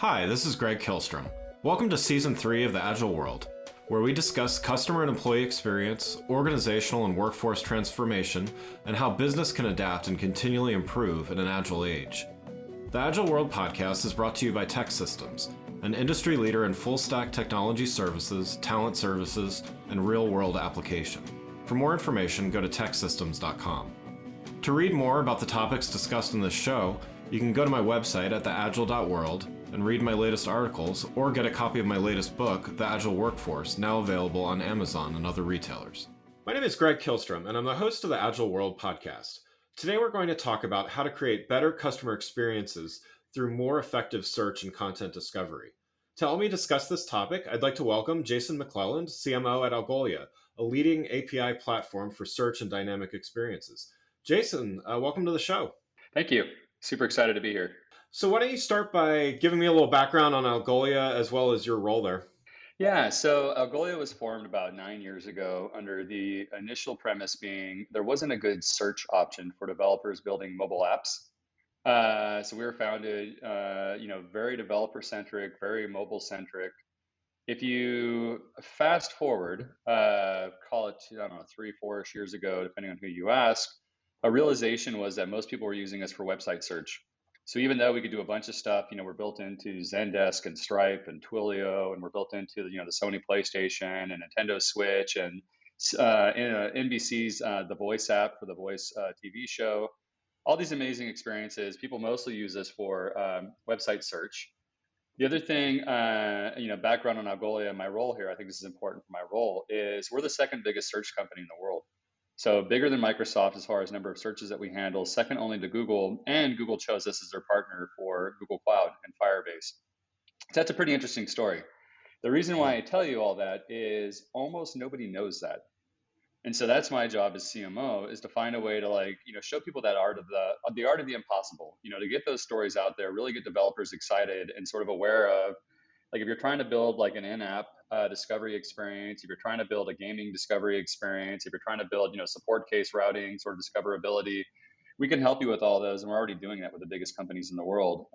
Hi, this is Greg Kilstrom. Welcome to Season 3 of the Agile World, where we discuss customer and employee experience, organizational and workforce transformation, and how business can adapt and continually improve in an agile age. The Agile World podcast is brought to you by TEKsystems, an industry leader in full-stack technology services, talent services, and real-world application. For more information, go to teksystems.com. To read more about the topics discussed in this show, you can go to my website at theagile.world and read my latest articles, or get a copy of my latest book, The Agile Workforce, now available on Amazon and other retailers. My name is Greg Kilstrom, and I'm the host of the Agile World podcast. Today we're going to talk about how to create better customer experiences through more effective search and content discovery. To help me discuss this topic, I'd like to welcome Jason McClelland, CMO at Algolia, a leading API platform for search and dynamic experiences. Jason, welcome to the show. Thank you. Super excited to be here. So why don't you start by giving me a little background on Algolia as well as your role there? Yeah, so Algolia was formed about 9 years ago under the initial premise being there wasn't a good search option for developers building mobile apps. So we were founded, very developer-centric, very mobile-centric. If you fast forward, call it, 3, 4-ish years ago, depending on who you ask, a realization was that most people were using us for website search. So even though we could do a bunch of stuff, we're built into Zendesk and Stripe and Twilio, and we're built into the Sony PlayStation and Nintendo Switch and NBC's The Voice app for the Voice TV show. All these amazing experiences. People mostly use this for website search. The other thing, background on Algolia, my role here, I think this is important for my role, is we're the second biggest search company in the world. So bigger than Microsoft as far as number of searches that we handle, second only to Google, and Google chose us as their partner for Google Cloud and Firebase. So that's a pretty interesting story. The reason why I tell you all that is almost nobody knows that. And so that's my job as CMO, is to find a way to show people that art of the art of the impossible, to get those stories out there, really get developers excited and sort of aware of, if you're trying to build like an in-app discovery experience, if you're trying to build a gaming discovery experience, if you're trying to build, support case routing, sort of discoverability, we can help you with all those. And we're already doing that with the biggest companies in the world.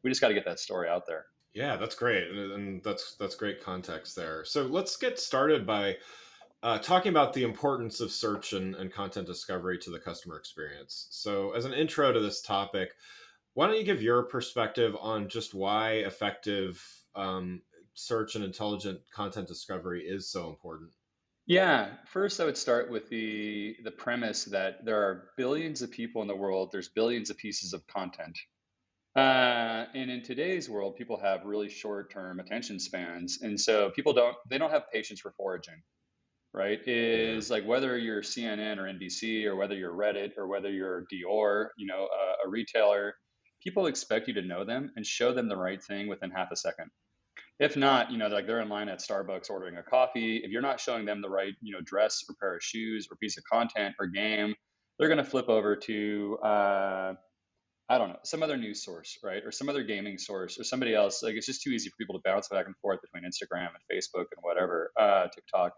We just got to get that story out there. Yeah, that's great. And that's great context there. So let's get started by talking about the importance of search and content discovery to the customer experience. So as an intro to this topic, why don't you give your perspective on just why effective search and intelligent content discovery is so important? Yeah, first I would start with the premise that there are billions of people in the world. There's billions of pieces of content. And in today's world, people have really short-term attention spans. And so people don't have patience for foraging, right? Is like whether you're CNN or NBC or whether you're Reddit or whether you're Dior, a retailer, people expect you to know them and show them the right thing within half a second. If not, they're in line at Starbucks ordering a coffee. If you're not showing them the right, dress or pair of shoes or piece of content or game, they're going to flip over to, I don't know, some other news source, right? Or some other gaming source or somebody else. Like, it's just too easy for people to bounce back and forth between Instagram and Facebook and whatever, TikTok.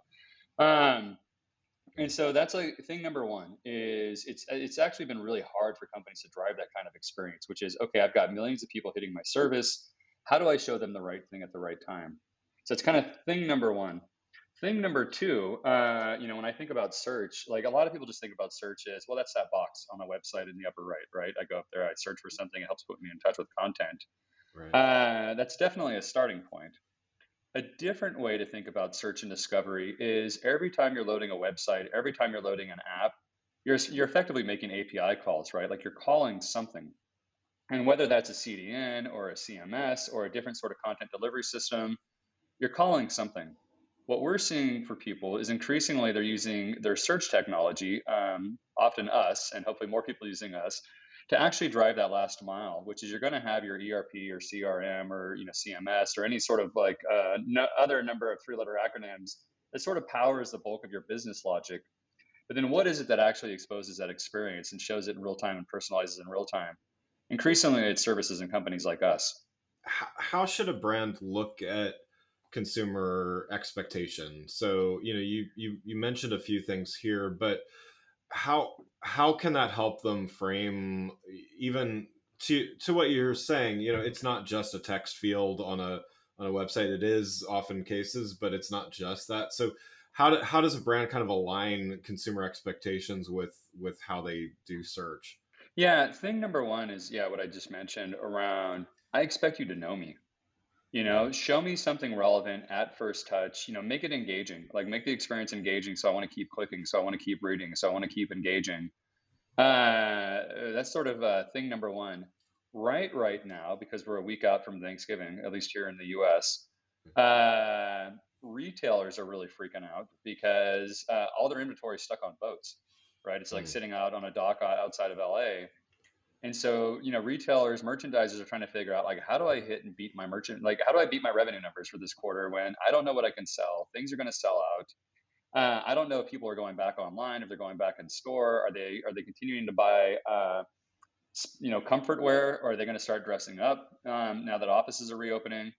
And so that's like thing number one is it's actually been really hard for companies to drive that kind of experience, which is, okay, I've got millions of people hitting my service. How do I show them the right thing at the right time? So it's kind of thing number one. Thing number two, when I think about search, like a lot of people just think about search as, well, that's that box on the website in the upper right? I go up there, I search for something, it helps put me in touch with content. Right. That's definitely a starting point. A different way to think about search and discovery is every time you're loading a website, every time you're loading an app, you're effectively making API calls, right? Like you're calling something. And whether that's a CDN or a CMS or a different sort of content delivery system, you're calling something. What we're seeing for people is increasingly they're using their search technology, often us, and hopefully more people using us, to actually drive that last mile, which is you're going to have your ERP or CRM or CMS or any sort of other number of three-letter acronyms that sort of powers the bulk of your business logic. But then what is it that actually exposes that experience and shows it in real time and personalizes in real time? Increasingly, it's services and companies like us. How should a brand look at consumer expectation? So, you mentioned a few things here, but how can that help them frame even to what you're saying, it's not just a text field on a website. It is often cases, but it's not just that. So how does a brand kind of align consumer expectations with how they do search? Yeah, thing number one is, yeah, what I just mentioned around, I expect you to know me. Yeah. Show me something relevant at first touch, make it engaging, like make the experience engaging. So I want to keep clicking. So I want to keep reading. So I want to keep engaging. That's sort of thing number one. Right now, because we're a week out from Thanksgiving, at least here in the US, uh, retailers are really freaking out because all their inventory is stuck on boats, right? It's like Mm, sitting out on a dock outside of LA. And so, retailers, merchandisers are trying to figure out like, how do I hit and beat my like, how do I beat my revenue numbers for this quarter when I don't know what I can sell? Things are going to sell out. I don't know if people are going back online, if they're going back in store. Are they continuing to buy, comfort wear, or are they going to start dressing up now that offices are reopening?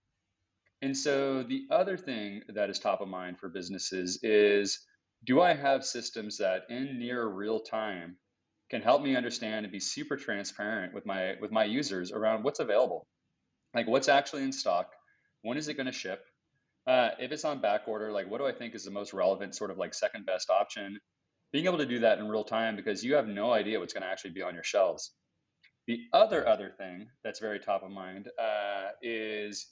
And so the other thing that is top of mind for businesses is, do I have systems that in near real time can help me understand and be super transparent with my users around what's available, like what's actually in stock, when is it going to ship, if it's on back order, like what do I think is the most relevant sort of like second best option? Being able to do that in real time because you have no idea what's going to actually be on your shelves. The yeah. other thing that's very top of mind is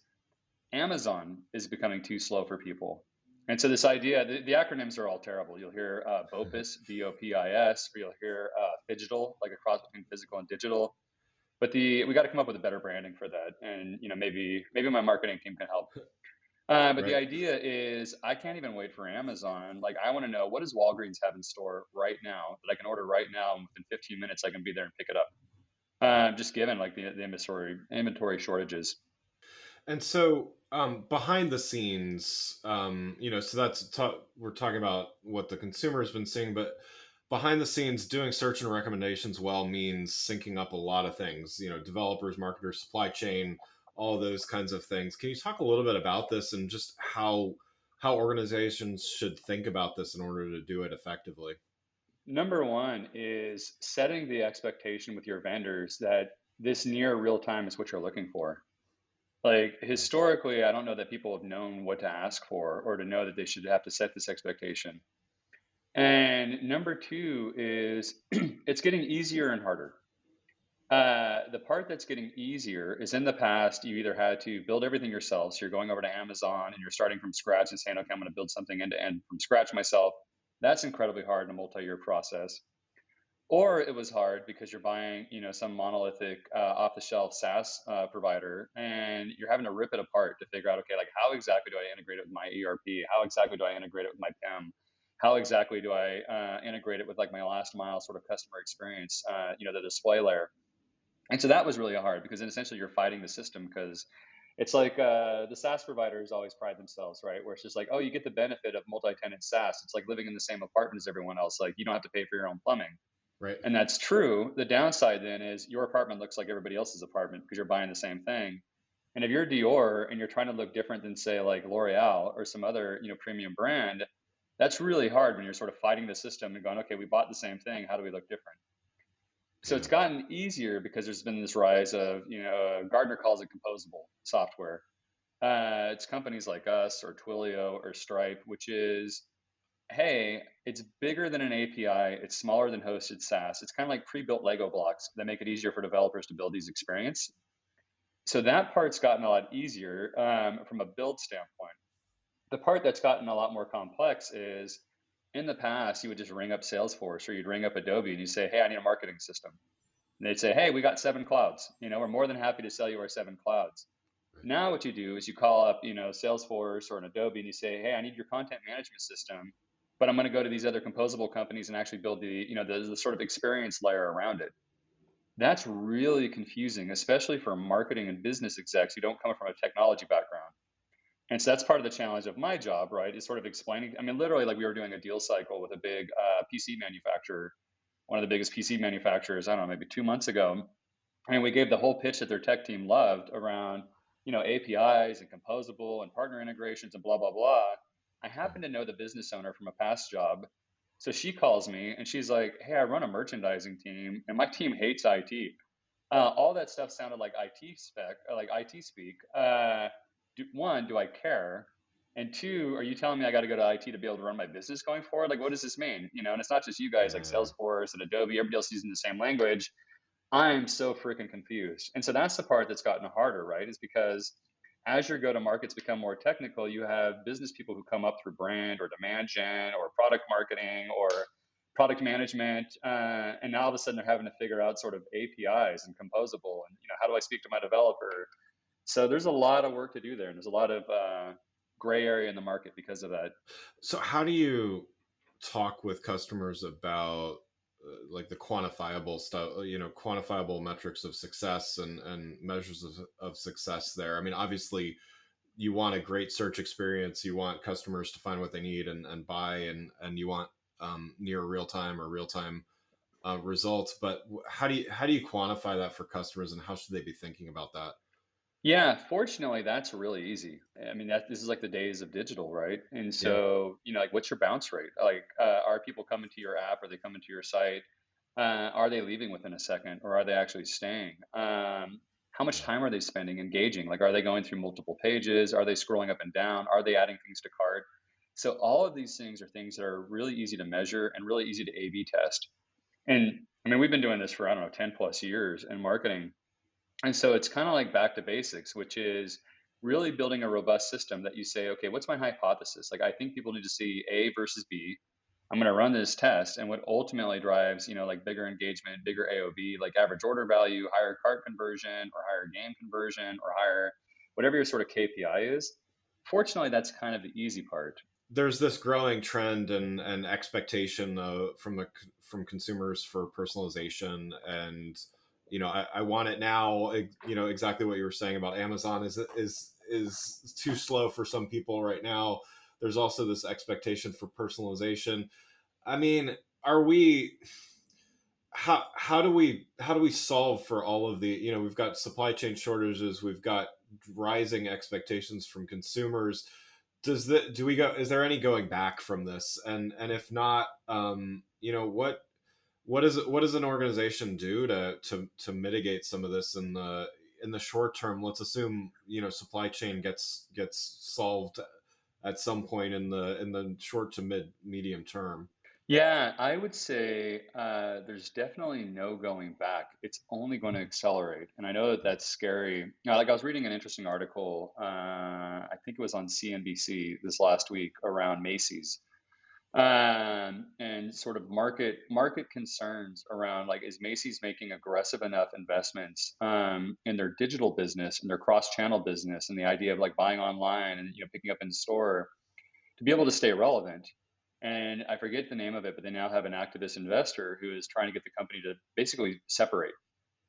Amazon is becoming too slow for people. And so this idea, the acronyms are all terrible. You'll hear BOPIS, BOPIS, or you'll hear phygital, like a cross between physical and digital. But we got to come up with a better branding for that, and maybe my marketing team can help. But the Right. idea is, I can't even wait for Amazon. Like, I want to know, what does Walgreens have in store right now that I can order right now, and within 15 minutes I can be there and pick it up. Yeah. Just given like the inventory shortages. And so, behind the scenes, so we're talking about what the consumer has been seeing, but behind the scenes, doing search and recommendations well means syncing up a lot of things. Developers, marketers, supply chain, all those kinds of things. Can you talk a little bit about this and just how organizations should think about this in order to do it effectively? Number one is setting the expectation with your vendors that this near real time is what you're looking for. Like historically, I don't know that people have known what to ask for or to know that they should have to set this expectation. And number two is it's getting easier and harder. The part that's getting easier is, in the past, you either had to build everything yourself. So you're going over to Amazon and you're starting from scratch and saying, okay, I'm going to build something end to end from scratch myself. That's incredibly hard in a multi-year process. Or it was hard because you're buying, some monolithic off-the-shelf SaaS provider, and you're having to rip it apart to figure out, okay, like how exactly do I integrate it with my ERP? How exactly do I integrate it with my PIM? How exactly do I integrate it with like my last mile sort of customer experience? The display layer. And so that was really hard because then essentially you're fighting the system, because it's like the SaaS providers always pride themselves, right? Where it's just like, oh, you get the benefit of multi-tenant SaaS. It's like living in the same apartment as everyone else. Like you don't have to pay for your own plumbing. Right. And that's true. The downside then is your apartment looks like everybody else's apartment because you're buying the same thing. And if you're Dior and you're trying to look different than, say, like L'Oreal or some other, premium brand, that's really hard when you're sort of fighting the system and going, okay, we bought the same thing. How do we look different? So Yeah. it's gotten easier because there's been this rise of, Gardner calls it composable software. It's companies like us or Twilio or Stripe, which is, hey, it's bigger than an API. It's smaller than hosted SaaS. It's kind of like pre-built Lego blocks that make it easier for developers to build these experience. So that part's gotten a lot easier from a build standpoint. The part that's gotten a lot more complex is, in the past, you would just ring up Salesforce or you'd ring up Adobe and you say, hey, I need a marketing system. And they'd say, hey, we got 7 clouds. We're more than happy to sell you our 7 clouds. Right. Now what you do is you call up, Salesforce or an Adobe, and you say, hey, I need your content management system, but I'm going to go to these other composable companies and actually build the sort of experience layer around it. That's really confusing, especially for marketing and business execs who don't come from a technology background. And so that's part of the challenge of my job, right? Is sort of explaining. I mean, literally, like we were doing a deal cycle with a big PC manufacturer, one of the biggest PC manufacturers, I don't know, maybe 2 months ago. And we gave the whole pitch that their tech team loved around, APIs and composable and partner integrations and blah, blah, blah. I happen to know the business owner from a past job. So she calls me and she's like, hey, I run a merchandising team and my team hates IT. All that stuff sounded like IT spec, like IT speak. One, do I care? And two, are you telling me I got to go to IT to be able to run my business going forward? Like, what does this mean? And it's not just you guys, like Yeah. Salesforce and Adobe, everybody else using the same language. I'm so freaking confused. And so that's the part that's gotten harder, right? Is because as your go to markets become more technical, you have business people who come up through brand or demand gen or product marketing or product management. And now all of a sudden they're having to figure out sort of APIs and composable and, how do I speak to my developer? So there's a lot of work to do there. And there's a lot of gray area in the market because of that. So how do you talk with customers about like the quantifiable stuff, quantifiable metrics of success and measures of success there? I mean, obviously you want a great search experience. You want customers to find what they need and buy, and you want near real time or real time results. But how do you quantify that for customers, and how should they be thinking about that? Yeah, fortunately, that's really easy. I mean, this is like the days of digital, right? And Yeah. so, like, what's your bounce rate? Like, are people coming to your app? Are they coming to your site? Are they leaving within a second, or are they actually staying? How much time are they spending engaging? Like, are they going through multiple pages? Are they scrolling up and down? Are they adding things to cart? So, all of these things are things that are really easy to measure and really easy to A/B test. And I mean, we've been doing this for, I don't know, 10 plus years in marketing. And so it's kind of like back to basics, which is really building a robust system that you say, okay, what's my hypothesis? Like, I think people need to see A versus B. I'm going to run this test. And what ultimately drives, like bigger engagement, bigger AOV, like average order value, higher cart conversion, or higher game conversion, or higher whatever your sort of KPI is. Fortunately, that's kind of the easy part. There's this growing trend and expectation from consumers for personalization, and I want it now. Exactly what you were saying about Amazon is too slow for some people right now. There's also this expectation for personalization. I mean, are we how do we solve for all of the, we've got supply chain shortages, we've got rising expectations from consumers. Do we go, is there any going back from this? And if not, what does an organization do to mitigate some of this in the short term? Let's assume supply chain gets solved at some point in the short to medium term. Yeah, I would say there's definitely no going back. It's only going to accelerate. And I know that that's scary. Like I was reading an interesting article, I think it was on CNBC this last week around Macy's, and sort of market concerns around like, is Macy's making aggressive enough investments in their digital business and their cross-channel business and the idea of like buying online and picking up in store to be able to stay relevant. And I forget the name of it, but they now have an activist investor who is trying to get the company to basically separate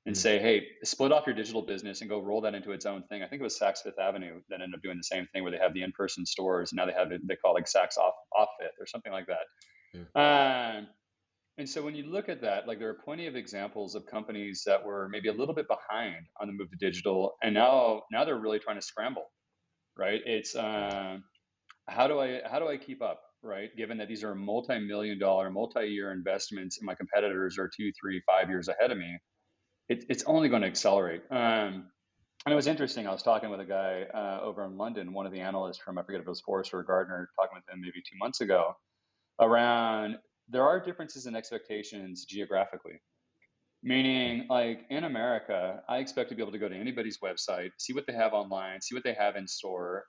and Mm. say, hey, split off your digital business and go roll that into its own thing. I think it was Saks Fifth Avenue that ended up doing the same thing where they have the in-person stores. And now they have it, they call it like Saks off Fifth or something like Yeah. that. And so when you look at that, like there are plenty of examples of companies that were maybe a little bit behind on the move to digital, and now they're really trying to scramble, right? It's how do I keep up, right? Given that these are multi-million dollar, multi-year investments, and my competitors are 2, 3, 5 years ahead of me, it's only going to accelerate. And it was interesting. I was talking with a guy over in London, one of the analysts from, I forget if it was Forrester or Gardner, talking with him maybe 2 months ago around there are differences in expectations geographically. Meaning, like in America, I expect to be able to go to anybody's website, see what they have online, see what they have in store,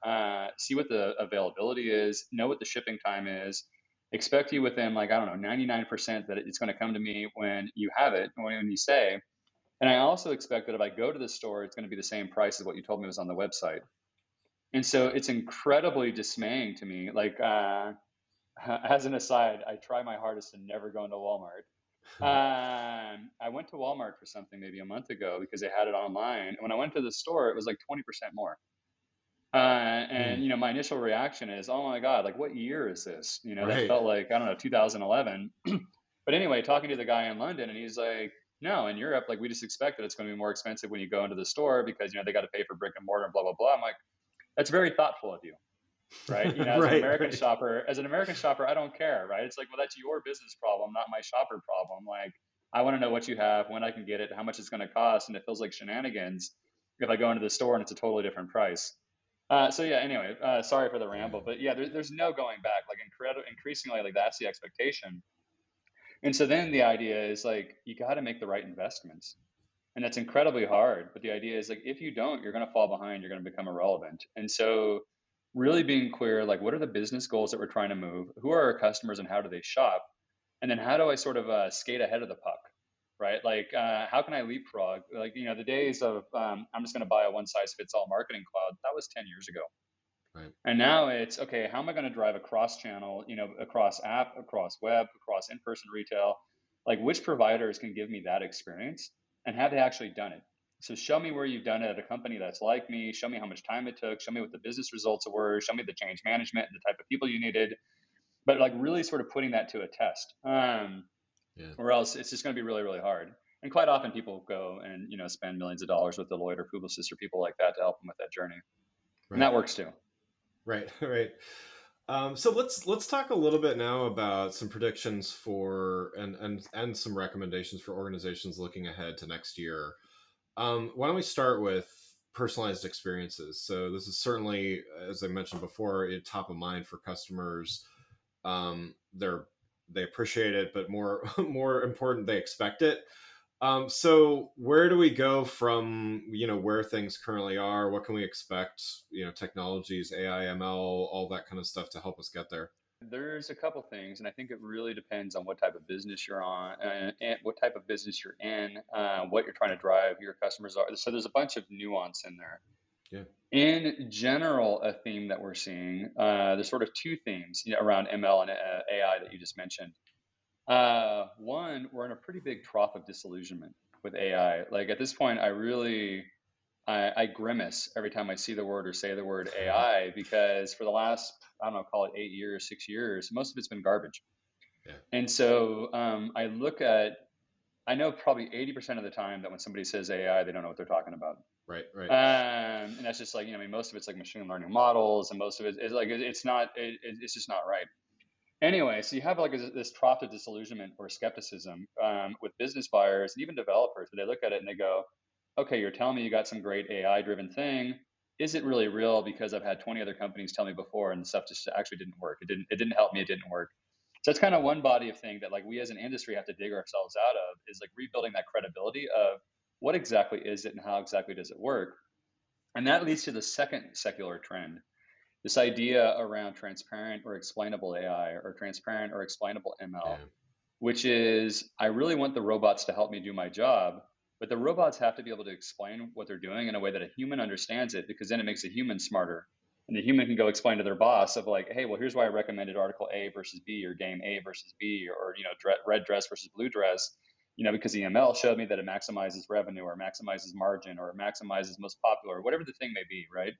see what the availability is, know what the shipping time is, expect you within, like, I don't know, 99% that it's going to come to me when you have it, when you say. And I also expect that if I go to the store, it's going to be the same price as what you told me was on the website. And so Yeah. it's incredibly dismaying to me. Like, as an aside, I try my hardest to never go into Walmart. I went to Walmart for something maybe a month ago because they had it online. And when I went to the store, it was like 20% more. And Mm. my initial reaction is, oh my God, like what year is this? That Right. felt like, I don't know, 2011. But anyway, talking to the guy in London, and he's like, no, in Europe, like we just expect that it's going to be more expensive when you go into the store because they got to pay for brick and mortar and blah blah blah. I'm like, that's very thoughtful of you, right? As an Right. American Right. shopper, I don't care, right? It's like, well, that's your business problem, not my shopper problem. Like, I want to know what you have, when I can get it, how much it's going to cost, and it feels like shenanigans if I go into the store and it's a totally different price. So yeah, anyway, sorry for the ramble, Yeah. but yeah, there's no going back. Like increasingly, like that's the expectation. And so then the idea is like you got to make the right investments, and that's incredibly hard. But the idea is like if you don't, you're going to fall behind. You're going to become irrelevant. And so really being clear, like what are the business goals that we're trying to move? Who are our customers, and how do they shop? And then how do I sort of skate ahead of the puck? Right? Like, how can I leapfrog? Like, the days of I'm just going to buy a one size fits all marketing cloud, that was 10 years ago. Right. And now it's okay, how am I going to drive across channel, across app, across web, across in person retail? Like, which providers can give me that experience, and have they actually done it? So, show me where you've done it at a company that's like me. Show me how much time it took. Show me what the business results were. Show me the change management and the type of people you needed. But like, really sort of putting that to a test, Yeah. or else it's just going to be really, really hard. And quite often people go and spend millions of dollars with Deloitte or Publicis or people like that to help them with that journey, and Right. that works too. Right. Right. So let's talk a little bit now about some predictions for and some recommendations for organizations looking ahead to next year. Why don't we start with personalized experiences? So this is certainly, as I mentioned before, top of mind for customers. They appreciate it, but more more important, they expect it. So where do we go from, where things currently are? What can we expect? Technologies, AI, ML, all that kind of stuff to help us get there. There's a couple things, and I think it really depends on what type of business you're on, and what type of business you're in, what you're trying to drive, who your customers are. So there's a bunch of nuance in there. Yeah. In general, a theme that we're seeing, there's sort of two themes, around ML and AI that you just mentioned. One, we're in a pretty big trough of disillusionment with AI. Like at this point, I grimace every time I see the word or say the word AI, because for the last, I don't know, call it 8 years, 6 years, most of it's been garbage. Yeah. And so I know probably 80% of the time that when somebody says AI, they don't know what they're talking about. Right. Right. And that's just like, I mean, most of it's like machine learning models, and most of it is like, it's not, it's just not right. Anyway, so you have like this trough of disillusionment or skepticism, with business buyers and even developers. They look at it and they go, okay, you're telling me you got some great AI driven thing. Is it really real? Because I've had 20 other companies tell me before, and the stuff just actually didn't work. It didn't help me. It didn't work. So that's kind of one body of thing that like we as an industry have to dig ourselves out of, is like rebuilding that credibility of what exactly is it and how exactly does it work. And that leads to the second secular trend, this idea around transparent or explainable AI, or transparent or explainable ML, Yeah. which is I really want the robots to help me do my job, but the robots have to be able to explain what they're doing in a way that a human understands it, because then it makes a human smarter. And the human can go explain to their boss of like, hey, well, here's why I recommended article A versus B, or game A versus B, or red dress versus blue dress, because the ML showed me that it maximizes revenue, or maximizes margin, or maximizes most popular, or whatever the thing may be, right?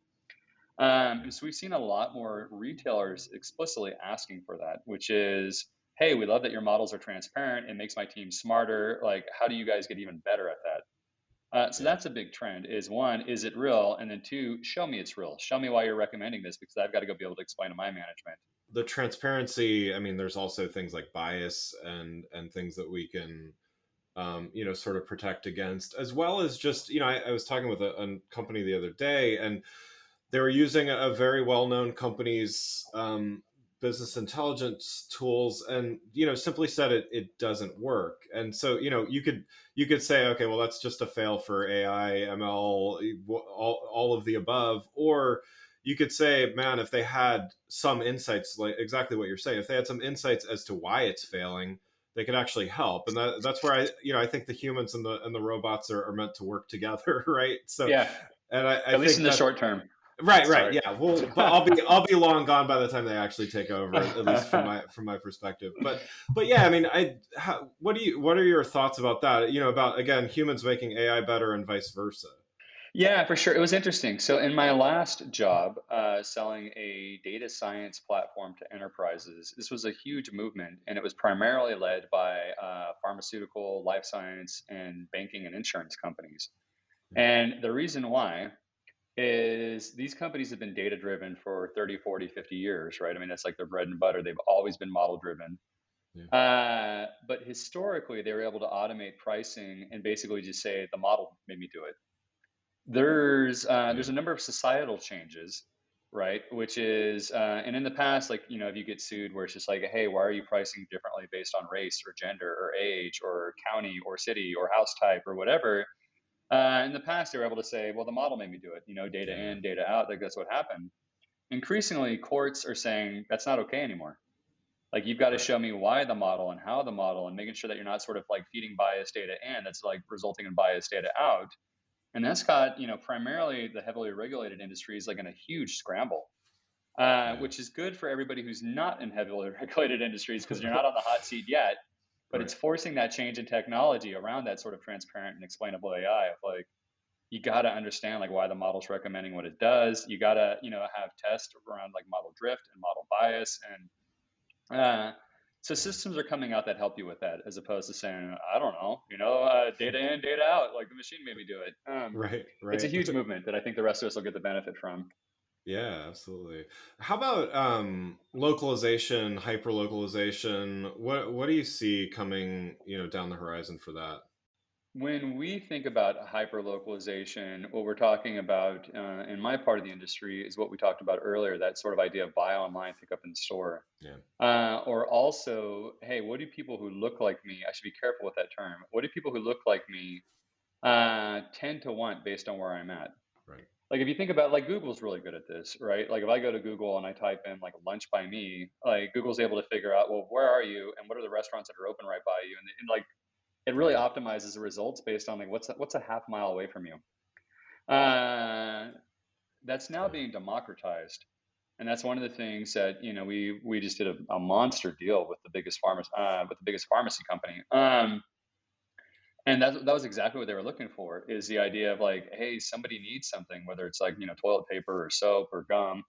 And so we've seen a lot more retailers explicitly asking for that, which is, hey, we love that your models are transparent. It makes my team smarter. Like, how do you guys get even better at that? So Yeah. that's a big trend. Is one, is it real? And then two, show me it's real. Show me why you're recommending this, because I've got to go be able to explain to my management. The transparency. I mean, there's also things like bias and things that we can, sort of protect against, as well as just, I was talking with a company the other day, and they were using a very well-known company's business intelligence tools, and simply said it doesn't work. And so you could say, okay, well, that's just a fail for AI, ML, all of the above. Or you could say, man, if they had some insights, like exactly what you're saying, if they had some insights as to why it's failing, they could actually help. And that's where I think the humans and the robots are meant to work together. Right. So, Yeah, and I at least think in the that. short term. Right, right, Sorry. yeah. Well, but I'll be long gone by the time they actually take over, at least from my perspective. But yeah, I mean, what are your thoughts about that? About, again, humans making AI better and vice versa. Yeah, for sure. It was interesting. So, in my last job, selling a data science platform to enterprises, this was a huge movement, and it was primarily led by pharmaceutical, life science, and banking and insurance companies. And the reason why is these companies have been data driven for 30, 40, 50 years, right? I mean, that's like their bread and butter. They've always been model driven. Yeah. But historically, they were able to automate pricing and basically just say the model made me do it. There's Yeah. a number of societal changes, right? Which is and in the past, like if you get sued, where it's just like, hey, why are you pricing differently based on race or gender or age or county or city or house type or whatever? In the past, they were able to say, well, the model made me do it. Data Yeah. in, data out. Like that's what happened. Increasingly, courts are saying that's not okay anymore. Like you've got to Right. show me why the model and how the model, and making sure that you're not sort of like feeding biased data in that's like resulting in biased data out. And that's got, primarily the heavily regulated industries like in a huge scramble, Yeah. which is good for everybody who's not in heavily regulated industries because you're not on the hot seat yet. But Right. it's forcing that change in technology around that sort of transparent and explainable AI of like, you got to understand like why the model's recommending what it does. You got to, have tests around like model drift and model bias. And so Yeah. systems are coming out that help you with that, as opposed to saying, I don't know, data in, data out, like the machine made me do it. Right. It's a Right. huge movement that I think the rest of us will get the benefit from. Yeah, absolutely. How about localization, hyper localization? What do you see coming, down the horizon for that? When we think about hyperlocalization, what we're talking about in my part of the industry is what we talked about earlier, that sort of idea of buy online, pick up in store. Yeah. Or also, hey, what do people who look like me, I should be careful with that term, what do people who look like me tend to want based on where I'm at? Right. Like if you think about like Google's really good at this, right? Like if I go to Google and I type in like lunch by me, like Google's able to figure out, well, where are you and what are the restaurants that are open right by you? And like it really Yeah. optimizes the results based on like what's a half mile away from you. Uh, that's now Yeah. being democratized, and that's one of the things that we just did a monster deal with the biggest pharmacy company. And that was exactly what they were looking for, is the idea of like, hey, somebody needs something, whether it's like toilet paper or soap or gum.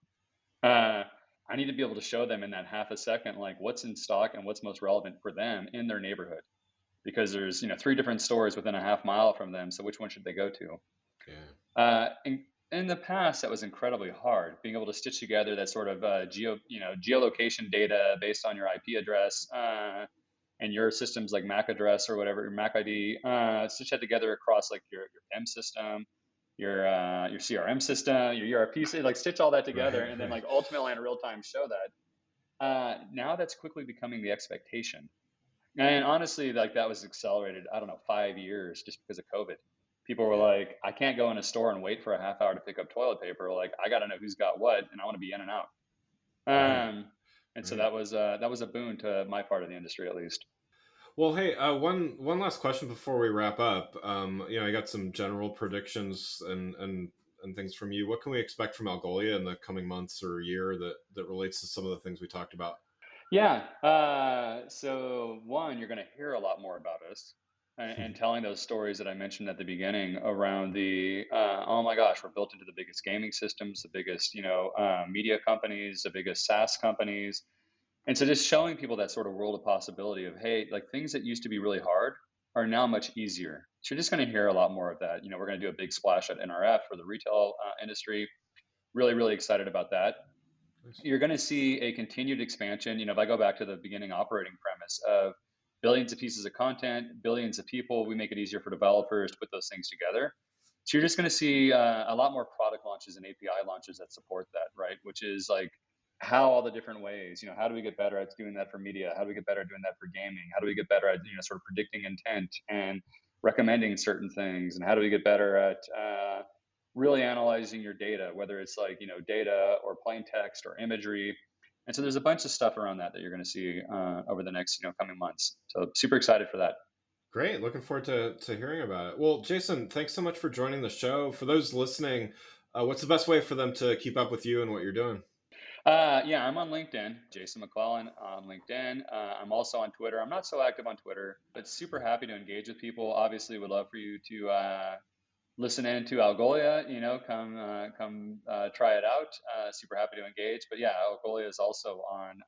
Uh, I need to be able to show them in that half a second like what's in stock and what's most relevant for them in their neighborhood, because there's three different stores within a half mile from them. So which one should they go to? Yeah. In the past, that was incredibly hard. Being able to stitch together that sort of geolocation data based on your IP address and your systems like MAC address or whatever, your MAC ID, stitch that together across like your PIM system, your CRM system, your ERP, like stitch all that together, Right. and then Right. like ultimately in real time show that. Now that's quickly becoming the expectation. And honestly, like that was accelerated, I don't know, 5 years just because of COVID. People were Yeah. like, I can't go in a store and wait for a half hour to pick up toilet paper. Like, I got to know who's got what, and I want to be in and out. Right. And so Right. that was a boon to my part of the industry, at least. Well, hey, one last question before we wrap up. I got some general predictions and things from you. What can we expect from Algolia in the coming months or year that relates to some of the things we talked about? Yeah. So one, you're going to hear a lot more about us and telling those stories that I mentioned at the beginning around the, oh my gosh, we're built into the biggest gaming systems, the biggest, media companies, the biggest SaaS companies. And so just showing people that sort of world of possibility of, hey, like things that used to be really hard are now much easier. So you're just going to hear a lot more of that. We're going to do a big splash at NRF for the retail industry. Really, really excited about that. Nice. You're going to see a continued expansion. If I go back to the beginning operating premise of billions of pieces of content, billions of people, we make it easier for developers to put those things together. So you're just going to see a lot more product launches and API launches that support that, right? Which is like how all the different ways, how do we get better at doing that for media? How do we get better at doing that for gaming? How do we get better at, sort of predicting intent and recommending certain things? And how do we get better at really analyzing your data, whether it's like, data or plain text or imagery. And so there's a bunch of stuff around that you're going to see over the next, coming months. So super excited for that. Great. Looking forward to hearing about it. Well, Jason, thanks so much for joining the show. For those listening, what's the best way for them to keep up with you and what you're doing? Yeah, I'm on LinkedIn, Jason McClelland on LinkedIn. I'm also on Twitter. I'm not so active on Twitter, but super happy to engage with people. Obviously, would love for you to listen in to Algolia. Come try it out. Super happy to engage. But yeah, Algolia is also on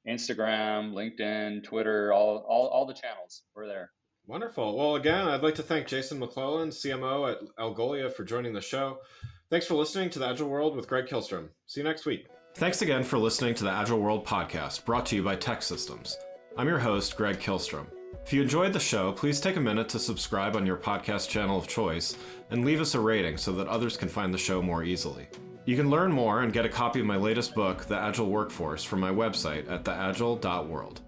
Instagram, LinkedIn, Twitter, all the channels. We're there. Wonderful. Well, again, I'd like to thank Jason McClelland, CMO at Algolia, for joining the show. Thanks for listening to the Agile World with Greg Kilstrom. See you next week. Thanks again for listening to the Agile World podcast, brought to you by Tech Systems. I'm your host, Greg Kilstrom. If you enjoyed the show, please take a minute to subscribe on your podcast channel of choice and leave us a rating so that others can find the show more easily. You can learn more and get a copy of my latest book, The Agile Workforce, from my website at theagile.world.